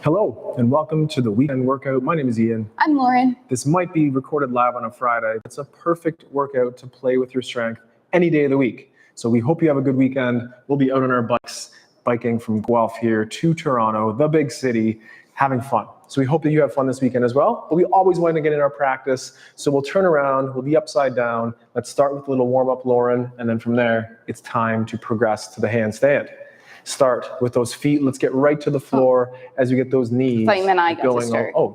Hello, and welcome to the weekend workout. My name is Ian. I'm Lauren. This might be recorded live on a Friday. It's a perfect workout to play with your strength any day of the week. So we hope you have a good weekend. We'll be out on our bikes, biking from Guelph here to Toronto, the big city, having fun. So we hope that you have fun this weekend as well. But we always want to get in our practice. So we'll turn around, we'll be upside down. Let's start with a little warm-up, Lauren, and then from there, it's time to progress to the handstand. Start with those feet. Let's get right to the floor as we get those knees going.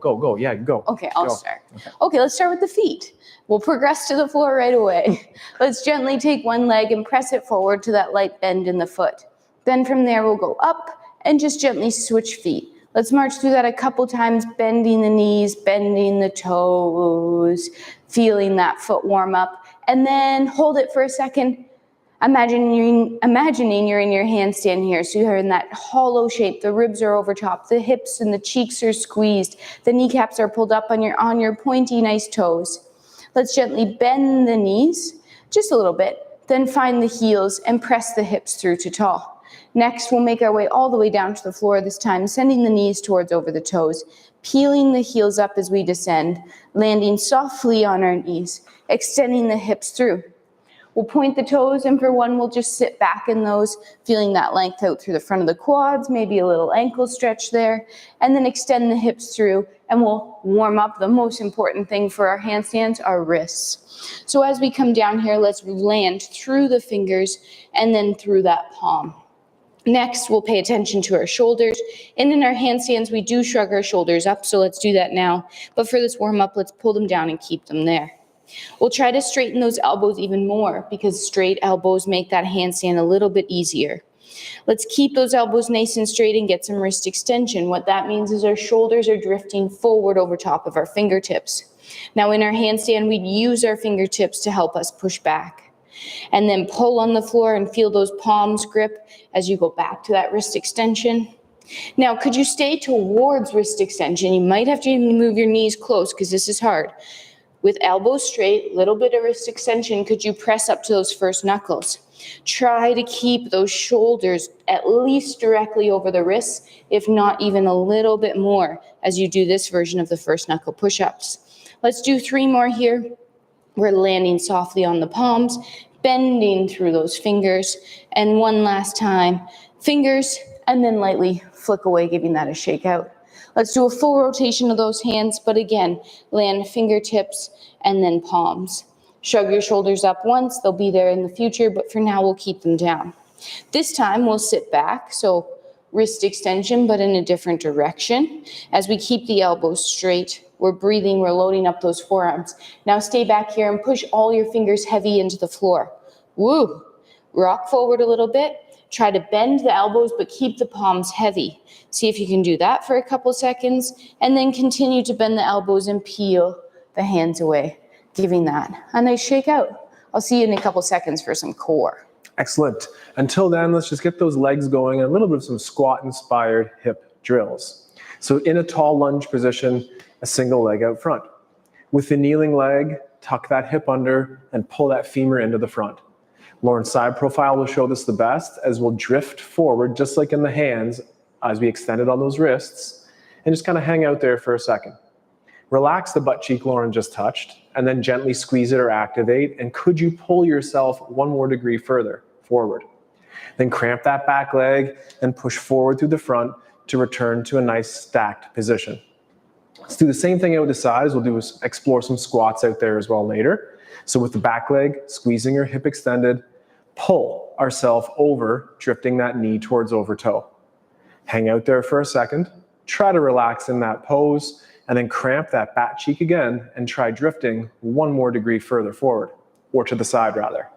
Go. Yeah, go. Okay, I'll start. Okay, let's start with the feet. We'll progress to the floor right away. Let's gently take one leg and press it forward to that light bend in the foot. Then from there, we'll go up and just gently switch feet. Let's march through that a couple times, bending the knees, bending the toes, feeling that foot warm up, and then hold it for a second. Imagining you're in your handstand here, so you're in that hollow shape. The ribs are over top, the hips and the cheeks are squeezed, the kneecaps are pulled up on your pointy, nice toes. Let's gently bend the knees, just a little bit, then find the heels and press the hips through to tall. Next, we'll make our way all the way down to the floor this time, sending the knees towards over the toes, peeling the heels up as we descend, landing softly on our knees, extending the hips through. We'll point the toes, and for one, we'll just sit back in those, feeling that length out through the front of the quads, maybe a little ankle stretch there, and then extend the hips through, and we'll warm up the most important thing for our handstands, our wrists. So as we come down here, let's land through the fingers and then through that palm. Next, we'll pay attention to our shoulders, and in our handstands, we do shrug our shoulders up, so let's do that now. But for this warm-up, let's pull them down and keep them there. We'll try to straighten those elbows even more because straight elbows make that handstand a little bit easier. Let's keep those elbows nice and straight and get some wrist extension. What that means is our shoulders are drifting forward over top of our fingertips. Now in our handstand, we'd use our fingertips to help us push back. And then pull on the floor and feel those palms grip as you go back to that wrist extension. Now, could you stay towards wrist extension? You might have to move your knees close because this is hard. With elbows straight, little bit of wrist extension, could you press up to those first knuckles? Try to keep those shoulders at least directly over the wrists, if not even a little bit more as you do this version of the first knuckle push-ups. Let's do 3 more here. We're landing softly on the palms, bending through those fingers, and one last time, fingers, and then lightly flick away, giving that a shake out. Let's do a full rotation of those hands, but again, land fingertips and then palms. Shrug your shoulders up once, they'll be there in the future, but for now we'll keep them down. This time we'll sit back, so wrist extension, but in a different direction. As we keep the elbows straight, we're breathing, we're loading up those forearms. Now stay back here and push all your fingers heavy into the floor. Woo! Rock forward a little bit. Try to bend the elbows, but keep the palms heavy. See if you can do that for a couple seconds, and then continue to bend the elbows and peel the hands away, giving that a nice shake out. I'll see you in a couple seconds for some core. Excellent. Until then, let's just get those legs going and a little bit of some squat-inspired hip drills. So in a tall lunge position, a single leg out front. With the kneeling leg, tuck that hip under and pull that femur into the front. Lauren's side profile will show this the best as we'll drift forward, just like in the hands, as we extend it on those wrists, and just kind of hang out there for a second. Relax the butt cheek Lauren just touched, and then gently squeeze it or activate, and could you pull yourself 1 more degree further forward? Then cramp that back leg and push forward through the front to return to a nice stacked position. Let's do the same thing out the sides. We'll explore some squats out there as well later. So with the back leg, squeezing your hip extended, pull ourselves over, drifting that knee towards over toe. Hang out there for a second, try to relax in that pose, and then cramp that back cheek again and try drifting 1 more degree further forward, or to the side rather.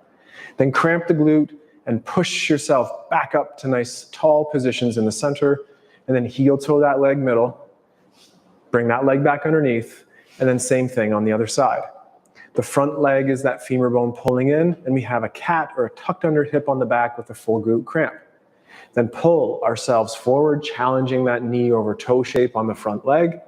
Then cramp the glute and push yourself back up to nice tall positions in the center, and then heel toe that leg middle, bring that leg back underneath, and then same thing on the other side. The front leg is that femur bone pulling in, and we have a cat or a tucked under hip on the back with a full glute cramp. Then pull ourselves forward, challenging that knee over toe shape on the front leg,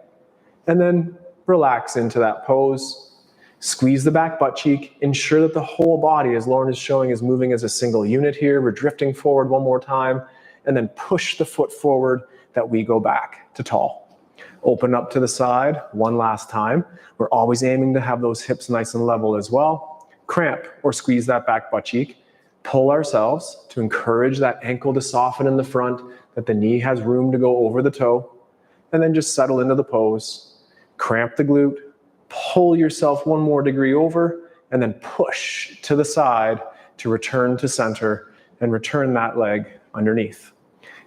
and then relax into that pose. Squeeze the back butt cheek, ensure that the whole body, as Lauren is showing, is moving as a single unit here. We're drifting forward 1 more time, and then push the foot forward that we go back to tall. Open up to the side one last time. We're always aiming to have those hips nice and level as well. Cramp or squeeze that back butt cheek. Pull ourselves to encourage that ankle to soften in the front, that the knee has room to go over the toe, and then just settle into the pose. Cramp the glute, pull yourself one more degree over, and then push to the side to return to center and return that leg underneath.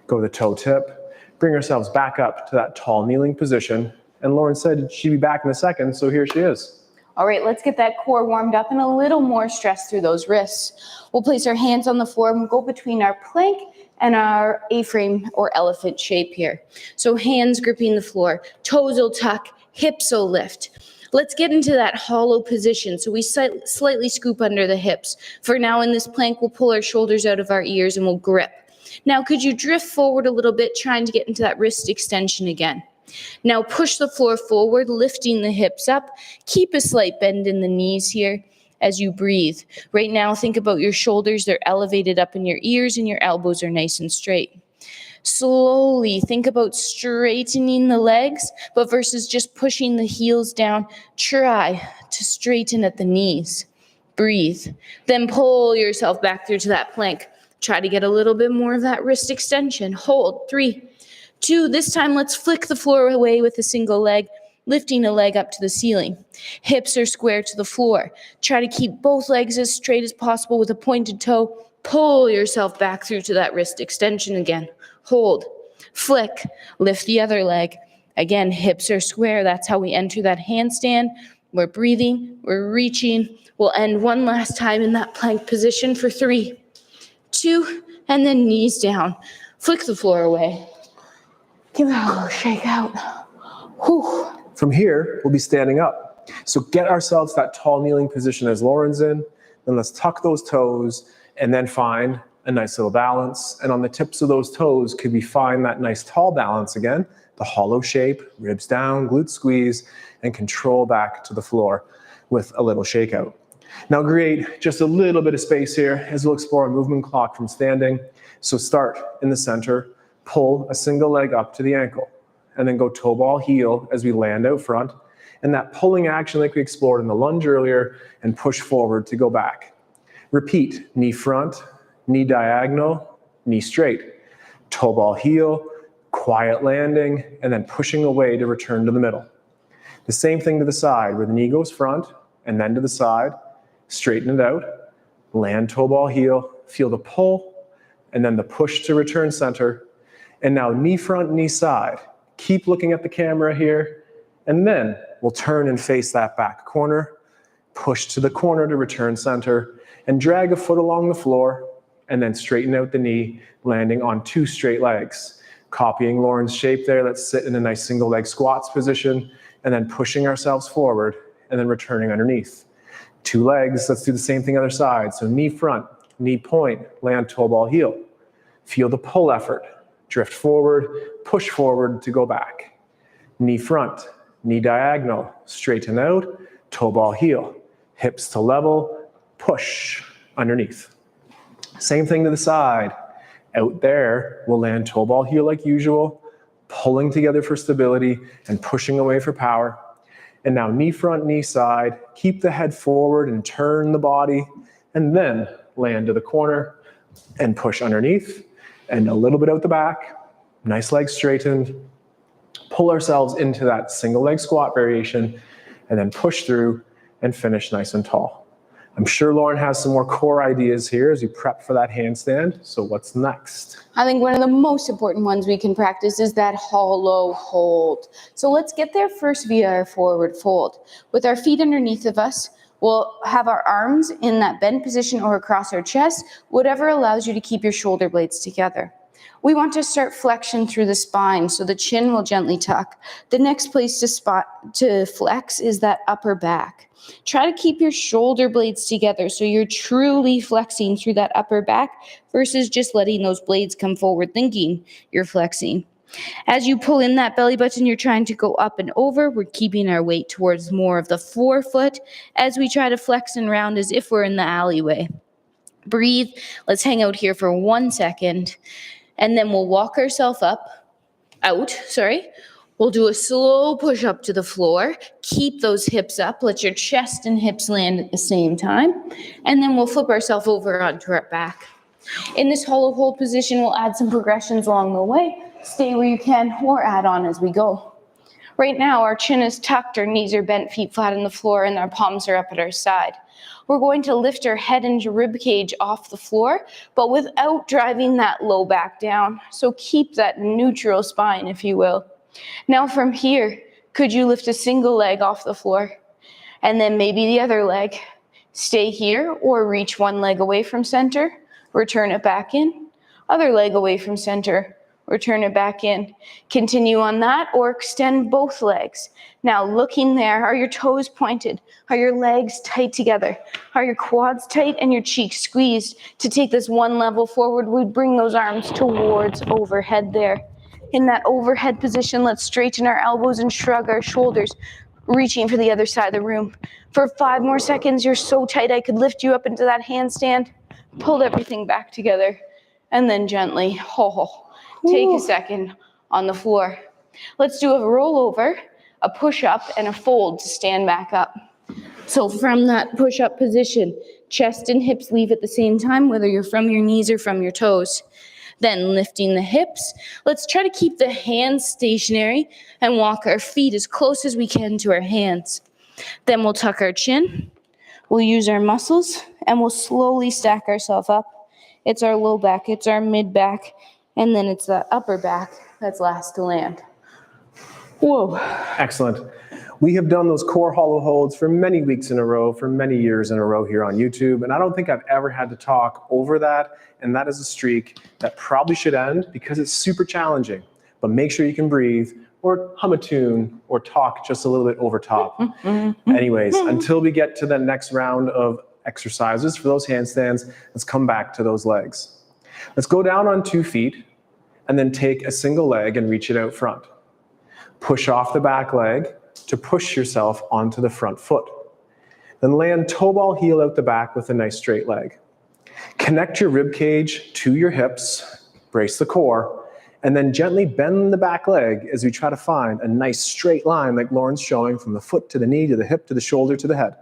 Go to the toe tip, bring ourselves back up to that tall kneeling position. And Lauren said she'd be back in a second, so here she is. All right, let's get that core warmed up and a little more stress through those wrists. We'll place our hands on the floor and we'll go between our plank and our A-frame or elephant shape here. So hands gripping the floor, toes will tuck, hips will lift. Let's get into that hollow position. So we slightly scoop under the hips. For now in this plank, we'll pull our shoulders out of our ears and we'll grip. Now could you drift forward a little bit, trying to get into that wrist extension again. Now push the floor forward, lifting the hips up. Keep a slight bend in the knees here as you breathe. Right now, think about your shoulders. They're elevated up in your ears and your elbows are nice and straight. Slowly think about straightening the legs, but versus just pushing the heels down, try to straighten at the knees. Breathe. Then pull yourself back through to that plank. Try to get a little bit more of that wrist extension. Hold. 3, 2, this time let's flick the floor away with a single leg, lifting a leg up to the ceiling. Hips are square to the floor. Try to keep both legs as straight as possible with a pointed toe. Pull yourself back through to that wrist extension again. Hold, flick, lift the other leg. Again, hips are square. That's how we enter that handstand. We're breathing, we're reaching. We'll end one last time in that plank position for 3, 2, and then knees down. Flick the floor away. Give it a little shake out. Whew. From here, we'll be standing up. So get ourselves that tall kneeling position as Lauren's in. Then let's tuck those toes and then find a nice little balance. And on the tips of those toes, could we find that nice tall balance again? The hollow shape, ribs down, glute squeeze, and control back to the floor with a little shakeout. Now create just a little bit of space here as we'll explore a movement clock from standing. So start in the center, pull a single leg up to the ankle, and then go toe ball heel as we land out front. And that pulling action like we explored in the lunge earlier, and push forward to go back. Repeat, knee front, knee diagonal, knee straight. Toe ball heel, quiet landing, and then pushing away to return to the middle. The same thing to the side, where the knee goes front, and then to the side. Straighten it out, land toe ball heel, feel the pull, and then the push to return center. And now knee front, knee side. Keep looking at the camera here, and then we'll turn and face that back corner, push to the corner to return center, and drag a foot along the floor, and then straighten out the knee, landing on 2 straight legs. Copying Lauren's shape there, let's sit in a nice single leg squats position, and then pushing ourselves forward, and then returning underneath. 2 legs, let's do the same thing other side. So knee front, knee point, land toe ball heel. Feel the pull effort. Drift forward, push forward to go back. Knee front, knee diagonal, straighten out, toe ball heel. Hips to level, push underneath. Same thing to the side. Out there, we'll land toe ball heel like usual, pulling together for stability and pushing away for power. And now knee front, knee side, keep the head forward and turn the body, and then land to the corner and push underneath. And a little bit out the back, nice legs straightened, pull ourselves into that single leg squat variation, and then push through and finish nice and tall. I'm sure Lauren has some more core ideas here as you prep for that handstand. So what's next? I think one of the most important ones we can practice is that hollow hold. So let's get there first via our forward fold. With our feet underneath of us, we'll have our arms in that bent position or across our chest, whatever allows you to keep your shoulder blades together. We want to start flexion through the spine, so the chin will gently tuck. The next place to flex is that upper back. Try to keep your shoulder blades together so you're truly flexing through that upper back versus just letting those blades come forward thinking you're flexing. As you pull in that belly button, you're trying to go up and over. We're keeping our weight towards more of the forefoot as we try to flex and round as if we're in the alleyway. Breathe. Let's hang out here for 1 second. And then we'll walk ourselves out. We'll do a slow push up to the floor. Keep those hips up. Let your chest and hips land at the same time. And then we'll flip ourselves over onto our back. In this hollow hold position, we'll add some progressions along the way. Stay where you can or add on as we go. Right now, our chin is tucked, our knees are bent, feet flat on the floor, and our palms are up at our side. We're going to lift our head and rib cage off the floor, but without driving that low back down. So keep that neutral spine, if you will. Now from here, could you lift a single leg off the floor? And then maybe the other leg. Stay here or reach one leg away from center, return it back in. Other leg away from center, return it back in. Continue on that or extend both legs. Now looking there, are your toes pointed? Are your legs tight together? Are your quads tight and your cheeks squeezed? To take this one level forward, we bring those arms towards overhead there. In that overhead position, let's straighten our elbows and shrug our shoulders, reaching for the other side of the room. For 5 more seconds, you're so tight I could lift you up into that handstand. Pull everything back together, and then gently, take a second on the floor. Let's do a rollover, a push-up, and a fold to stand back up. So from that push-up position, chest and hips leave at the same time, whether you're from your knees or from your toes. Then lifting the hips, let's try to keep the hands stationary and walk our feet as close as we can to our hands. Then we'll tuck our chin, we'll use our muscles, and we'll slowly stack ourselves up. It's our low back, it's our mid back, and then it's the upper back that's last to land. Whoa. Excellent. We have done those core hollow holds for many weeks in a row, for many years in a row here on YouTube, and I don't think I've ever had to talk over that, and that is a streak that probably should end because it's super challenging. But make sure you can breathe, or hum a tune, or talk just a little bit over top. Anyways, until we get to the next round of exercises for those handstands, let's come back to those legs. Let's go down on 2 feet, and then take a single leg and reach it out front. Push off the back leg to push yourself onto the front foot. Then land toe ball heel out the back with a nice straight leg. Connect your rib cage to your hips, brace the core, and then gently bend the back leg as we try to find a nice straight line like Lauren's showing from the foot to the knee to the hip to the shoulder to the head.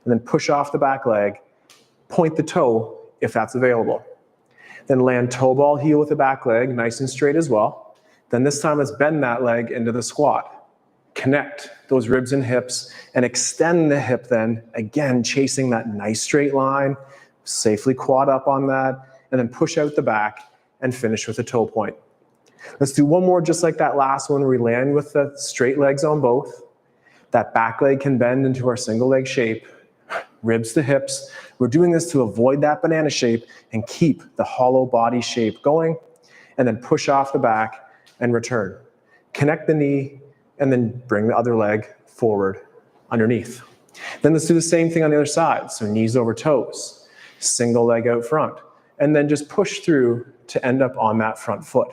And then push off the back leg, point the toe if that's available. Then land toe ball heel with the back leg, nice and straight as well. Then this time let's bend that leg into the squat. Connect those ribs and hips and extend the hip then, again, chasing that nice straight line, safely quad up on that, and then push out the back and finish with a toe point. Let's do one more just like that last one where we land with the straight legs on both. That back leg can bend into our single leg shape, ribs to hips. We're doing this to avoid that banana shape and keep the hollow body shape going, and then push off the back and return. Connect the knee, and then bring the other leg forward underneath. Then let's do the same thing on the other side. So knees over toes, single leg out front, and then just push through to end up on that front foot.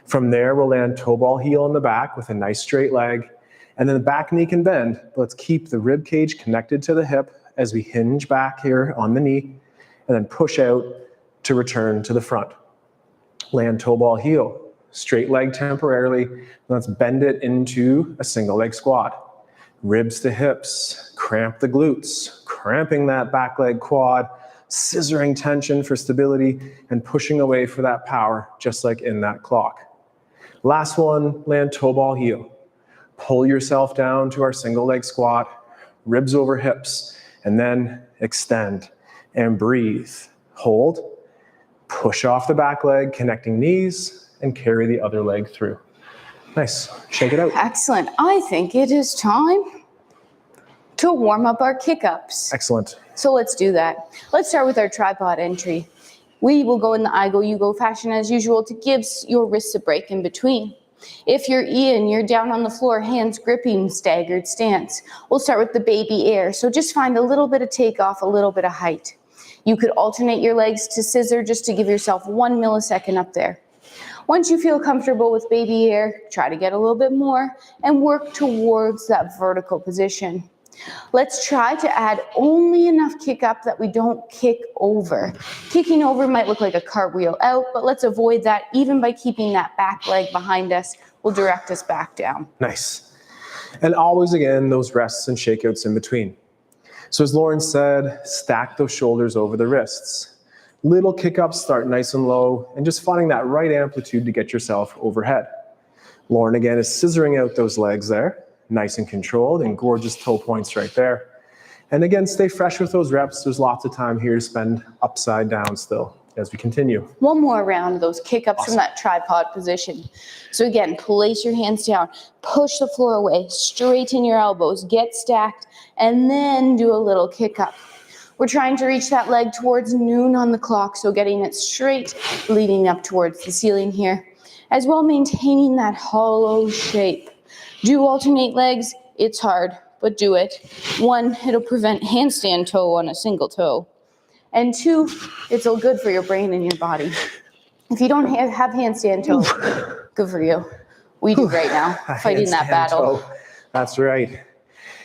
From there, we'll land toe ball heel in the back with a nice straight leg, and then the back knee can bend. Let's keep the rib cage connected to the hip as we hinge back here on the knee, and then push out to return to the front. Land toe ball heel. Straight leg temporarily, let's bend it into a single leg squat. Ribs to hips, cramp the glutes, cramping that back leg quad, scissoring tension for stability, and pushing away for that power, just like in that clock. Last one, land toe ball heel. Pull yourself down to our single leg squat, ribs over hips, and then extend and breathe. Hold, push off the back leg, connecting knees, and carry the other leg through. Nice. Shake it out. Excellent. I think it is time to warm up our kick-ups. Excellent. So let's do that. Let's start with our tripod entry. We will go in the I go, you go fashion as usual to give your wrists a break in between. If you're Ian, you're down on the floor, hands gripping, staggered stance. We'll start with the baby air. So just find a little bit of takeoff, a little bit of height. You could alternate your legs to scissor just to give yourself 1 millisecond up there. Once you feel comfortable with baby air, try to get a little bit more and work towards that vertical position. Let's try to add only enough kick up that we don't kick over. Kicking over might look like a cartwheel out, but let's avoid that. Even by keeping that back leg behind us will direct us back down. Nice. And always, again, those rests and shakeouts in between. So as Lauren said, stack those shoulders over the wrists. Little kick-ups, start nice and low, and just finding that right amplitude to get yourself overhead. Lauren, again, is scissoring out those legs there, nice and controlled, and gorgeous toe points right there. And again, stay fresh with those reps. There's lots of time here to spend upside down still as we continue. One more round of those kick-ups from that tripod position. So again, place your hands down, push the floor away, straighten your elbows, get stacked, and then do a little kick-up. We're trying to reach that leg towards noon on the clock, so getting it straight, leading up towards the ceiling here, as well maintaining that hollow shape. Do alternate legs. It's hard, but do it. 1, it'll prevent handstand toe on a single toe. And 2, it's all good for your brain and your body. If you don't have handstand toe, good for you. We do right now, fighting that battle. Toe. That's right.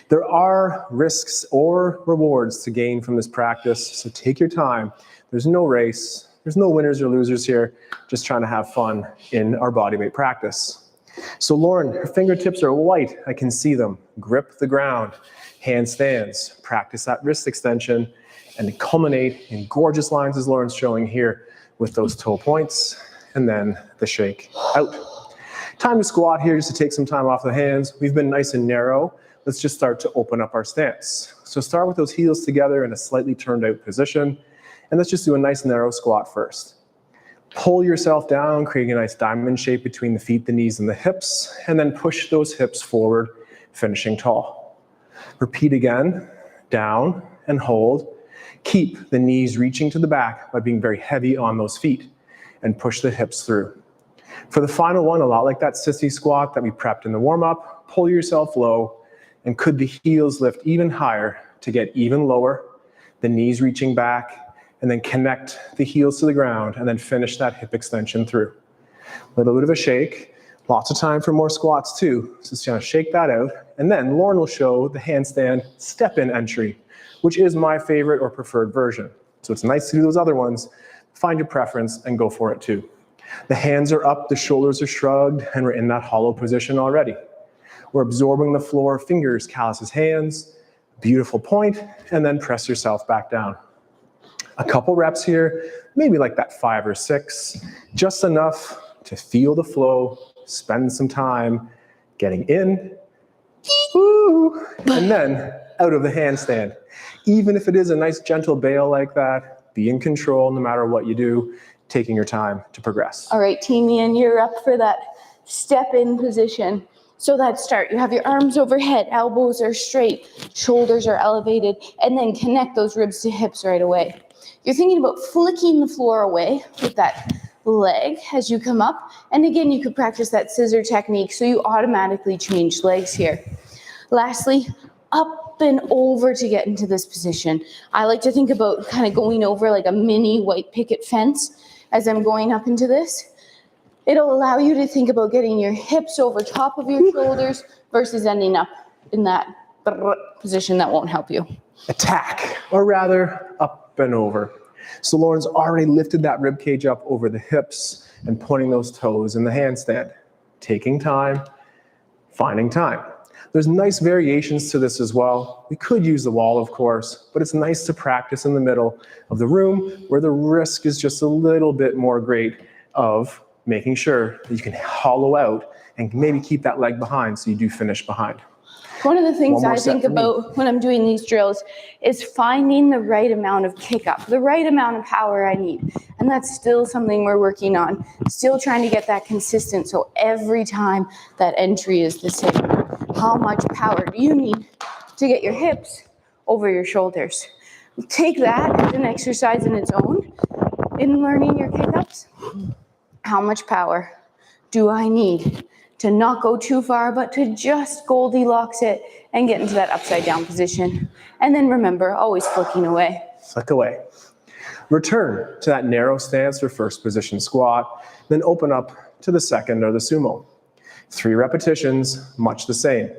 There are risks or rewards to gain from this practice, so take your time. There's no race. There's no winners or losers here, just trying to have fun in our bodyweight practice. So Lauren, her fingertips are white. I can see them. Grip the ground. Handstands. Practice that wrist extension and culminate in gorgeous lines as Lauren's showing here with those toe points and then the shake out. Time to squat here just to take some time off the hands. We've been nice and narrow. Let's just start to open up our stance. So start with those heels together in a slightly turned out position. And let's just do a nice narrow squat first. Pull yourself down, creating a nice diamond shape between the feet, the knees, and the hips, and then push those hips forward, finishing tall. Repeat again, down and hold. Keep the knees reaching to the back by being very heavy on those feet, and push the hips through. For the final one, a lot like that sissy squat that we prepped in the warm-up, pull yourself low, and could the heels lift even higher to get even lower, the knees reaching back, and then connect the heels to the ground, and then finish that hip extension through. A little bit of a shake, lots of time for more squats too, so just gonna shake that out, and then Lauren will show the handstand step-in entry, which is my favorite or preferred version. So it's nice to do those other ones, find your preference and go for it too. The hands are up, the shoulders are shrugged, and we're in that hollow position already. We're absorbing the floor, fingers, calluses, hands, beautiful point, and then press yourself back down. A couple reps here, maybe like that 5 or 6, just enough to feel the flow, spend some time getting in, woo, and then out of the handstand. Even if it is a nice gentle bail like that, be in control no matter what you do, taking your time to progress. All right, Team Ian, you're up for that step-in position. So that start, you have your arms overhead, elbows are straight, shoulders are elevated, and then connect those ribs to hips right away. You're thinking about flicking the floor away with that leg as you come up. And again, you could practice that scissor technique so you automatically change legs here. Lastly, up and over to get into this position. I like to think about kind of going over like a mini white picket fence as I'm going up into this. It'll allow you to think about getting your hips over top of your shoulders versus ending up in that position that won't help you. Attack, or rather up and over. So Lauren's already lifted that rib cage up over the hips and pointing those toes in the handstand. Taking time, finding time. There's nice variations to this as well. We could use the wall, of course, but it's nice to practice in the middle of the room where the risk is just a little bit more great of making sure that you can hollow out and maybe keep that leg behind so you do finish behind. One of the things I think about when I'm doing these drills is finding the right amount of kick up, the right amount of power I need. And that's still something we're working on, still trying to get that consistent so every time that entry is the same. How much power do you need to get your hips over your shoulders? Take that as an exercise in its own in learning your kick ups. How much power do I need to not go too far, but to just Goldilocks it and get into that upside down position? And then remember, always flicking away. Flick away. Return to that narrow stance or first position squat, then open up to the second or the sumo. 3 repetitions, much the same.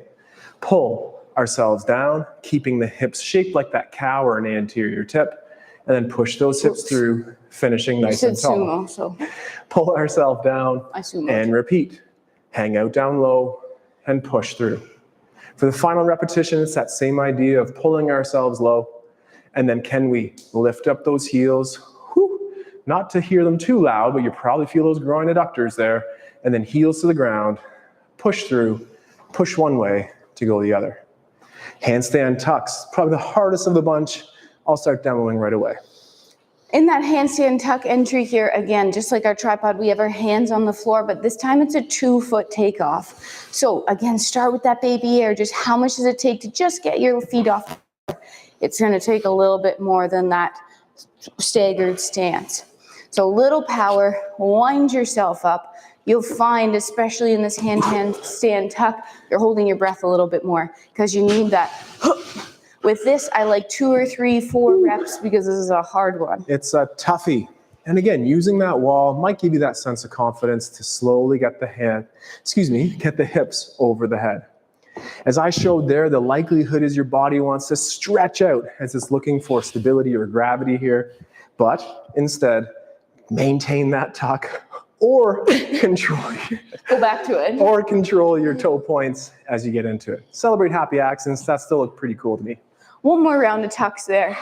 Pull ourselves down, keeping the hips shaped like that cow or an anterior tip, and then push those hips through, finishing nice and tall. Sumo, so Pull ourselves down I sumo. and repeat. Hang out down low and push through. For the final repetition, it's that same idea of pulling ourselves low, and then can we lift up those heels, not to hear them too loud, but you probably feel those groin adductors there, and then heels to the ground, push through, push one way to go the other. Handstand tucks, probably the hardest of the bunch. I'll start demoing right away. In that handstand tuck entry here, again, just like our tripod, we have our hands on the floor, but this time it's a 2-foot takeoff. So again, start with that baby air. Just how much does it take to just get your feet off? It's going to take a little bit more than that staggered stance. So little power, wind yourself up. You'll find, especially in this handstand tuck, you're holding your breath a little bit more because you need that. With this, I like 2 or 3, 4 reps because this is a hard one. It's a toughie. And again, using that wall might give you that sense of confidence to slowly get the hips over the head. As I showed there, the likelihood is your body wants to stretch out as it's looking for stability or gravity here, but instead, maintain that tuck or control your toe points as you get into it. Celebrate happy accents. That still looked pretty cool to me. One more round of tucks there.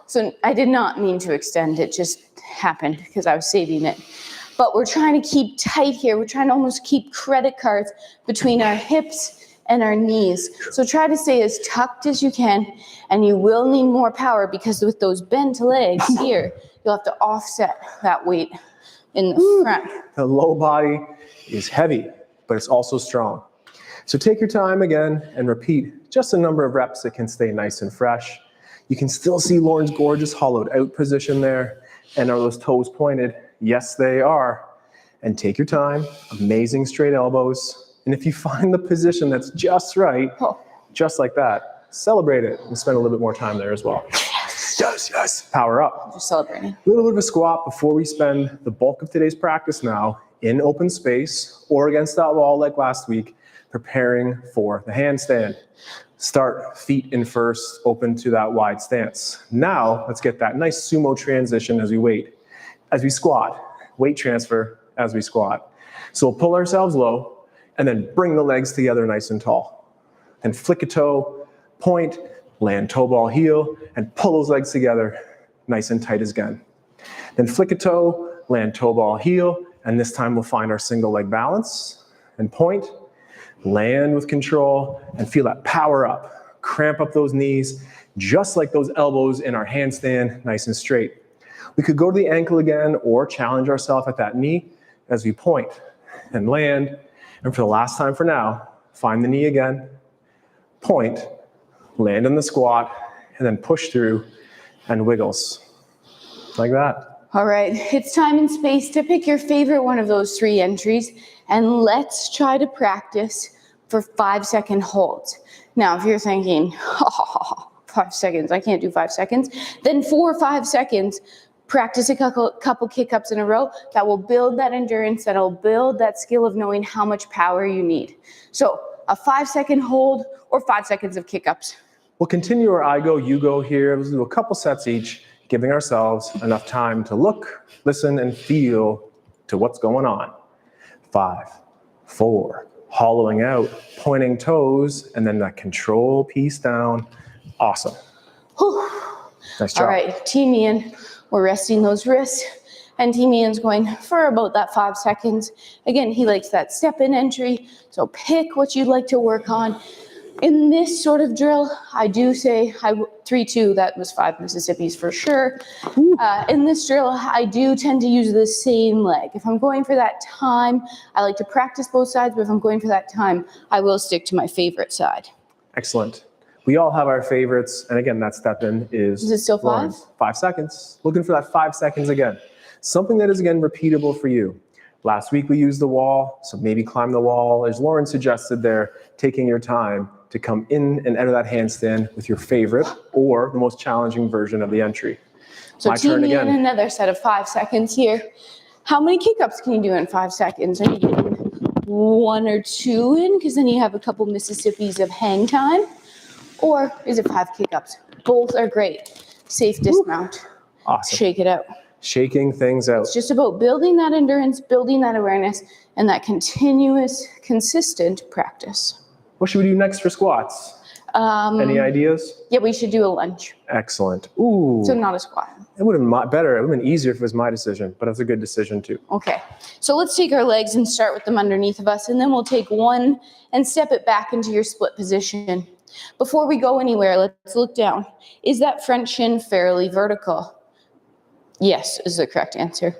So I did not mean to extend, it just happened because I was saving it. But we're trying to keep tight here. We're trying to almost keep credit cards between our hips and our knees. So try to stay as tucked as you can, and you will need more power because with those bent legs here, you'll have to offset that weight in the front. The low body is heavy, but it's also strong. So take your time again and repeat just a number of reps that can stay nice and fresh. You can still see Lauren's gorgeous hollowed out position there. And are those toes pointed? Yes, they are. And take your time, amazing straight elbows. And if you find the position that's just right, just like that, celebrate it and spend a little bit more time there as well. Yes. Power up. Just celebrating. A little bit of a squat before we spend the bulk of today's practice now in open space or against that wall like last week, preparing for the handstand. Start feet in first, open to that wide stance. Now, let's get that nice sumo transition as we wait. As we squat, weight transfer as we squat. So we'll pull ourselves low and then bring the legs together nice and tall. Then flick a toe, point, land toe ball heel, and pull those legs together nice and tight again. Then flick a toe, land toe ball heel, and this time we'll find our single leg balance and point, land with control, and feel that power up. Cramp up those knees, just like those elbows in our handstand, nice and straight. We could go to the ankle again or challenge ourselves at that knee as we point and land. And for the last time for now, find the knee again, point, land in the squat, and then push through and wiggles. Like that. All right, it's time and space to pick your favorite one of those 3 entries, and let's try to practice for 5-second holds. Now, if you're thinking, 5 seconds, I can't do 5 seconds, then 4 or 5 seconds, practice a couple kick-ups in a row. That will build that endurance, that'll build that skill of knowing how much power you need. So a 5-second hold or 5 seconds of kick-ups. We'll continue our I go, you go here. We'll do a couple sets each, giving ourselves enough time to look, listen, and feel to what's going on. 5, 4, hollowing out, pointing toes, and then that control piece down. Awesome. Whew. Nice job. All right, Team Ian, we're resting those wrists, and Team Ian's going for about that 5 seconds. Again, he likes that step-in entry, so pick what you'd like to work on. In this sort of drill, I do say 3-2, that was 5 Mississippis for sure. In this drill, I do tend to use the same leg. If I'm going for that time, I like to practice both sides, but if I'm going for that time, I will stick to my favorite side. Excellent. We all have our favorites, and again, that step-in is it still 5? Lauren's. 5 seconds. Looking for that 5 seconds again. Something that is, again, repeatable for you. Last week we used the wall, so maybe climb the wall. As Lauren suggested there, taking your time to come in and out of that handstand with your favorite or the most challenging version of the entry. So My turn Team Ian, again. another set of 5 seconds here. How many kick-ups can you do in 5 seconds? Are you getting 1 or 2 in? Because then you have a couple Mississippis of hang time. Or is it 5 kick-ups? Both are great. Safe dismount. Awesome. Shake it out. Shaking things out. It's just about building that endurance, building that awareness, and that continuous, consistent practice. What should we do next for squats? Any ideas? Yeah, we should do a lunge. Excellent. Ooh. So not a squat. It would have been better. It would have been easier if it was my decision, but it's a good decision too. Okay, so let's take our legs and start with them underneath of us, and then we'll take one and step it back into your split position. Before we go anywhere, let's look down. Is that front shin fairly vertical? Yes, is the correct answer.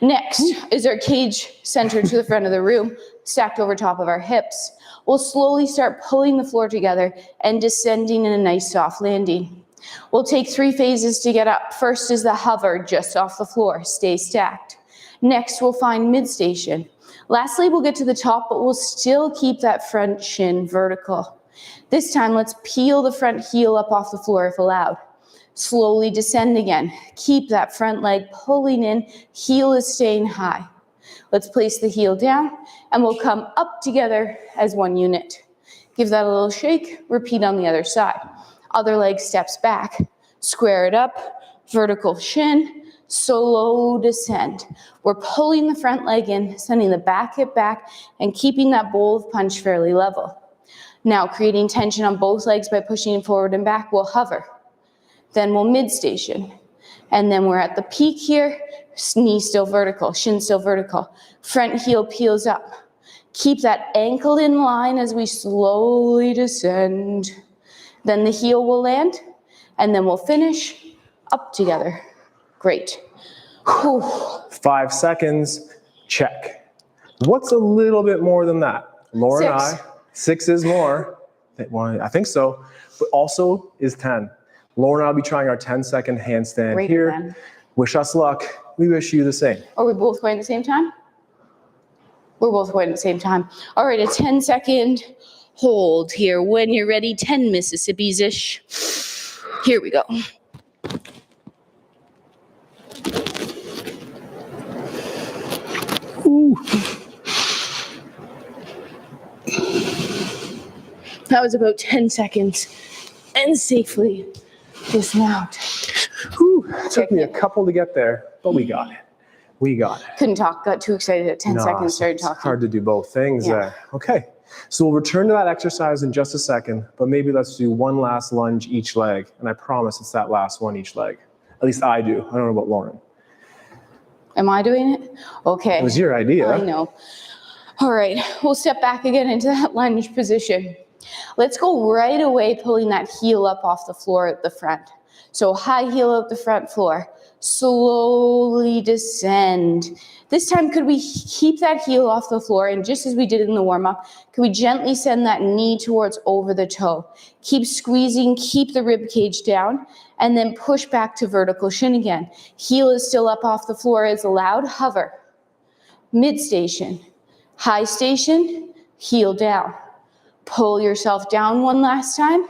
Next, is our cage centered to the front of the room, stacked over top of our hips? We'll slowly start pulling the floor together and descending in a nice soft landing. We'll take 3 phases to get up. First is the hover just off the floor, stay stacked. Next, we'll find mid-station. Lastly, we'll get to the top, but we'll still keep that front shin vertical. This time, let's peel the front heel up off the floor if allowed. Slowly descend again. Keep that front leg pulling in, heel is staying high. Let's place the heel down, and we'll come up together as one unit. Give that a little shake, repeat on the other side. Other leg steps back, square it up, vertical shin, slow descend. We're pulling the front leg in, sending the back hip back, and keeping that bowl of punch fairly level. Now, creating tension on both legs by pushing forward and back, we'll hover. Then we'll mid-station. And then we're at the peak here, knee still vertical, shin still vertical. Front heel peels up. Keep that ankle in line as we slowly descend. Then the heel will land, and then we'll finish up together. Great. Whew. 5 seconds, check. What's a little bit more than that? Laura and 6. 6 is more. I think so. But also is 10. Laura and I will be trying our 10-second handstand Great here. plan. Wish us luck. We wish you the same. Are we both going at the same time? We're both going at the same time. All right, a 10-second hold here. When you're ready, 10 Mississippis-ish. Here we go. Ooh. That was about 10 seconds. And safely dismount. Whew. It took me a couple to get there, but we got it. We got it. Couldn't talk, got too excited at 10 seconds, started It's talking. hard to do both things there. Okay, so we'll return to that exercise in just a second, but maybe let's do one last lunge each leg, and I promise it's that last one each leg. At least I do. I don't know about Lauren. Am I doing it? Okay. It was your idea. I know. All right, we'll step back again into that lunge position. Let's go right away pulling that heel up off the floor at the front. So high heel out the front floor. Slowly descend. This time, could we keep that heel off the floor? And just as we did in the warm-up, could we gently send that knee towards over the toe? Keep squeezing, keep the rib cage down, and then push back to vertical shin again. Heel is still up off the floor as allowed. Hover. Mid-station. High station, heel down. Pull yourself down one last time,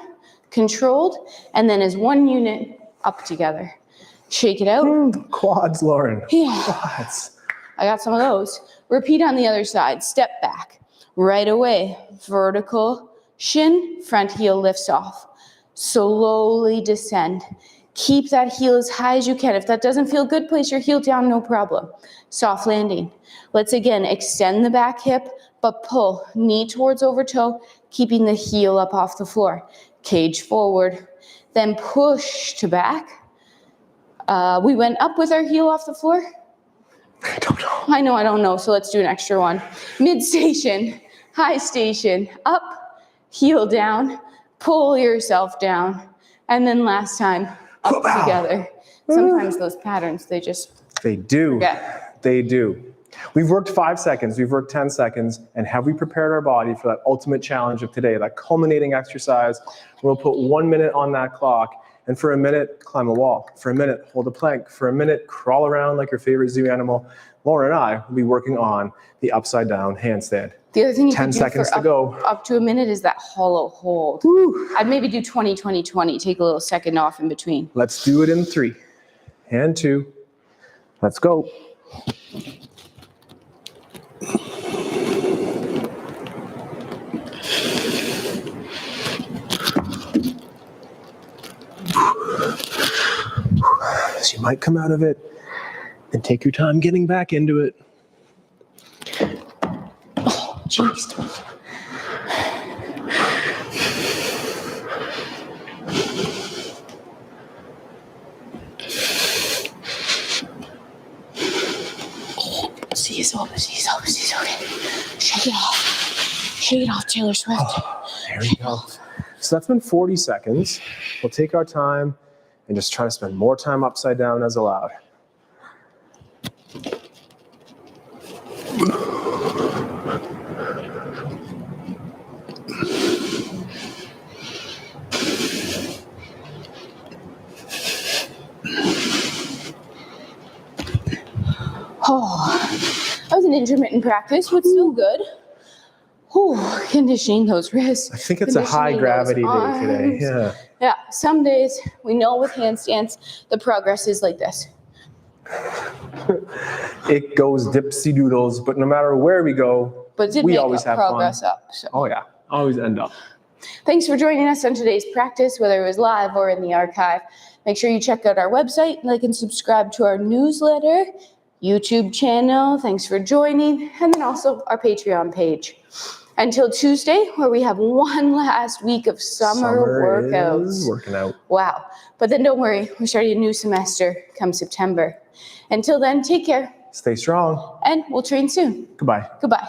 controlled, and then as one unit, up together. Shake it out. Quads, Lauren. Yeah. Quads. I got some of those. Repeat on the other side. Step back. Right away. Vertical shin, front heel lifts off. Slowly descend. Keep that heel as high as you can. If that doesn't feel good, place your heel down, no problem. Soft landing. Let's again extend the back hip, but pull. Knee towards over toe, keeping the heel up off the floor. Cage forward. Then push to back. We went up with our heel off the floor. I don't know. I know, I don't know, so let's do an extra one. Mid-station, high station, up, heel down, pull yourself down, and then last time, up together. Sometimes those patterns, they do. forget. They do. We've worked 5 seconds, we've worked 10 seconds, and have we prepared our body for that ultimate challenge of today, that culminating exercise? We'll put 1 minute on that clock, and for a minute, climb a wall. For a minute, hold a plank. For a minute, crawl around like your favorite zoo animal. Laura and I will be working on the upside down handstand. The other thing you 10 can do seconds for to go. up to a minute is that hollow hold. Woo. I'd maybe do 20, 20, 20, take a little second off in between. Let's do it in 3 and 2. Let's go. might come out of it. And take your time getting back into it. Oh, jeez. Seize over. Okay. Shake it off, Taylor Swift. There we go. So that's been 40 seconds. We'll take our time and just try to spend more time upside down as allowed. Oh, that was an intermittent practice, but still good. Oh, conditioning those wrists. I think it's a high gravity day today. Yeah. Yeah, some days we know with handstands the progress is like this. It goes dipsy doodles, but no matter where we go, But it did we make always have progress fun. up. So. Oh yeah, always end up. Thanks for joining us on today's practice, whether it was live or in the archive. Make sure you check out our website, like and subscribe to our newsletter, YouTube channel. Thanks for joining, and then also our Patreon page. Until Tuesday, where we have one last week of summer workouts. Is working out. Wow. But then don't worry, we're starting a new semester come September. Until then, take care. Stay strong. And we'll train soon. Goodbye. Goodbye.